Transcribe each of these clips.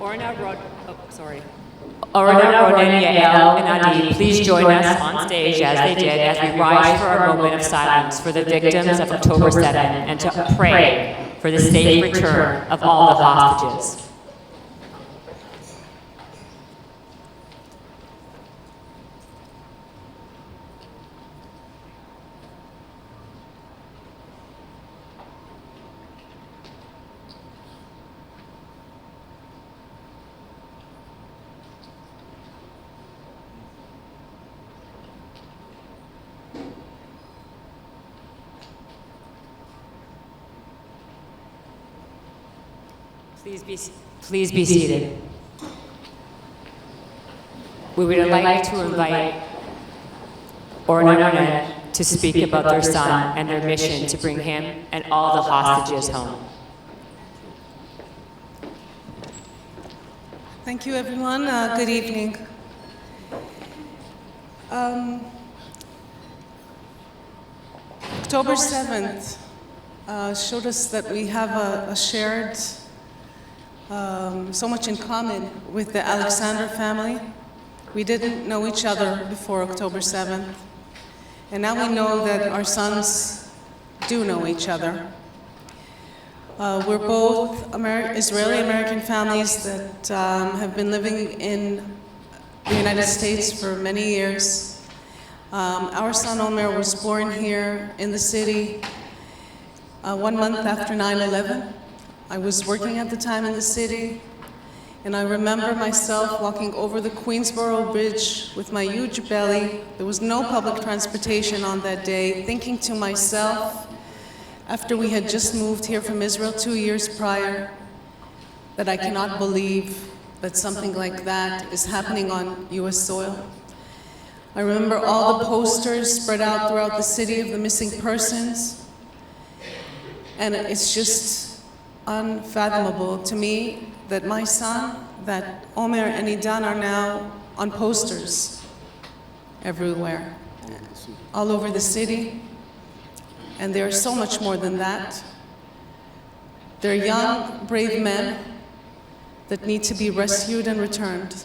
Orna, Ronen, Yael, and Adi, please join us on stage as they did as we rise for our moment of silence for the victims of October 7 and to pray for the safe return of all the hostages. Please be seated. We would like to invite Orna and Ronen to speak about their son and their mission to bring him and all the hostages home. Thank you, everyone. Good evening. October 7th showed us that we have a shared so much in common with the Alexander family. We didn't know each other before October 7th, and now we know that our sons do know each other. We're both Israeli-American families that have been living in the United States for many years. Our son Omer was born here in the city 1 month after 9/11. I was working at the time in the city, and I remember myself walking over the Queensboro Bridge with my huge belly. There was no public transportation on that day, thinking to myself, after we had just moved here from Israel 2 years prior, that I cannot believe that something like that is happening on US soil. I remember all the posters spread out throughout the city of the missing persons, and it's just unfathomable to me that my son, that Omer and Edan are now on posters everywhere, all over the city. And they are so much more than that. They're young, brave men that need to be rescued and returned.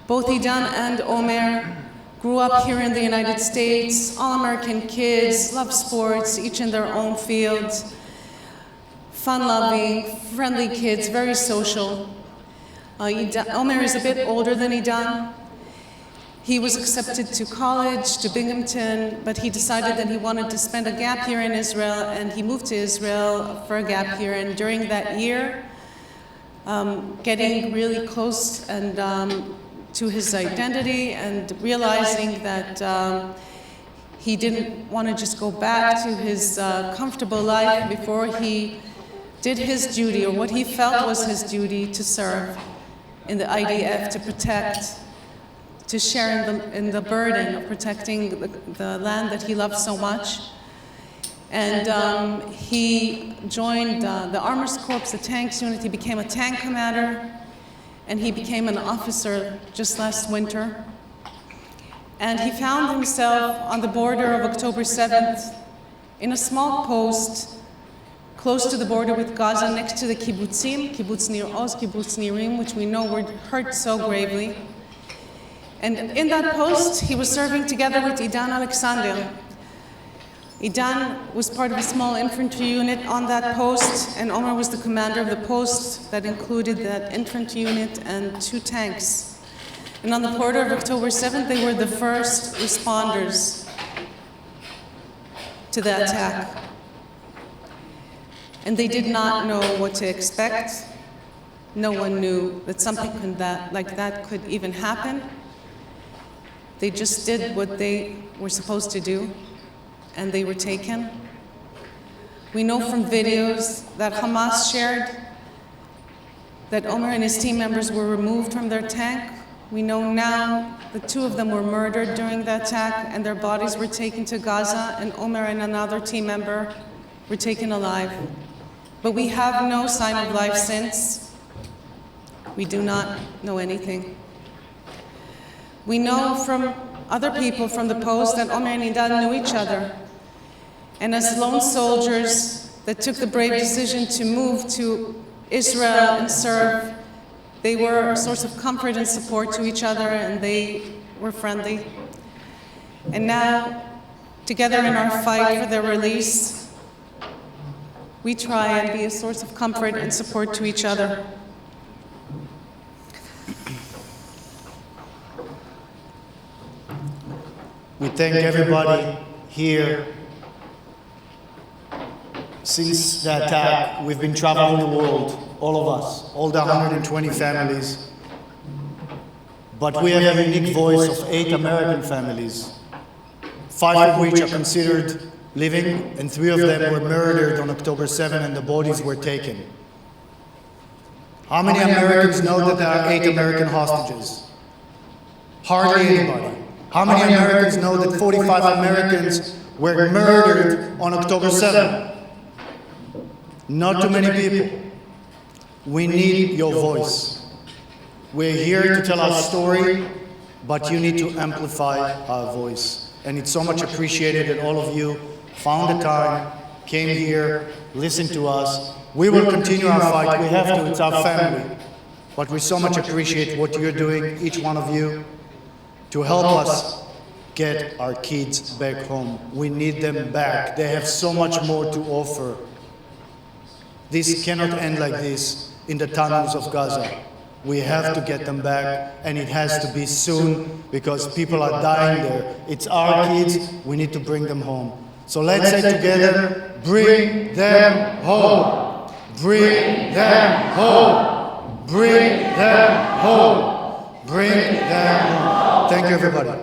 Both Edan and Omer grew up here in the United States, all American kids, love sports, each in their own field. Fun-loving, friendly kids, very social. Omer is a bit older than Edan. He was accepted to college, to Binghamton, but he decided that he wanted to spend a gap year in Israel, and he moved to Israel for a gap year. And during that year, getting really close and to his identity and realizing that he didn't want to just go back to his comfortable life before he did his duty, or what he felt was his duty, to serve in the IDF, to protect, to share in the burden of protecting the land that he loved so much. And he joined the Armors Corps, the tanks unit. He became a tank commander, and he became an officer just last winter. And he found himself on the border of October 7th in a small post close to the border with Gaza, next to the kibbutzim, Kibbutz Nir Oz, Kibbutz Nirim, which we know were hurt so gravely. And in that post, he was serving together with Edan Alexander. Edan was part of a small infantry unit on that post, and Omer was the commander of the post that included that infantry unit and 2 tanks. And on the border of October 7th, they were the first responders to the attack. And they did not know what to expect. No one knew that something like that could even happen. They just did what they were supposed to do, and they were taken. We know from videos that Hamas shared that Omer and his team members were removed from their tank. We know now that 2 of them were murdered during the attack, and their bodies were taken to Gaza, and Omer and another team member were taken alive. But we have no sign of life since. We do not know anything. We know from other people from the post that Omer and Edan knew each other. And as lone soldiers that took the brave decision to move to Israel and serve. They were a source of comfort and support to each other, and they were friendly. And now, together in our fight for their release, we try and be a source of comfort and support to each other. We thank everybody here. Since the attack, we've been traveling the world, all of us, all the 120 families. But we have a unique voice of 8 American families, 5 of which are considered living, and 3 of them were murdered on October 7, and the bodies were taken. How many Americans know that there are 8 American hostages? Hardly anybody. How many Americans know that 45 Americans were murdered on October 7? Not too many people. We need your voice. We're here to tell our story, but you need to amplify our voice. And it's so much appreciated that all of you found the time, came here, listened to us. We will continue our fight. We have to. It's our family. But we so much appreciate what you're doing, each one of you, to help us get our kids back home. We need them back. They have so much more to offer. This cannot end like this in the tunnels of Gaza. We have to get them back, and it has to be soon because people are dying there. It's our kids. We need to bring them home. So let's say together, bring them home. Bring them home. Bring them home. Bring them home. Thank you, everybody.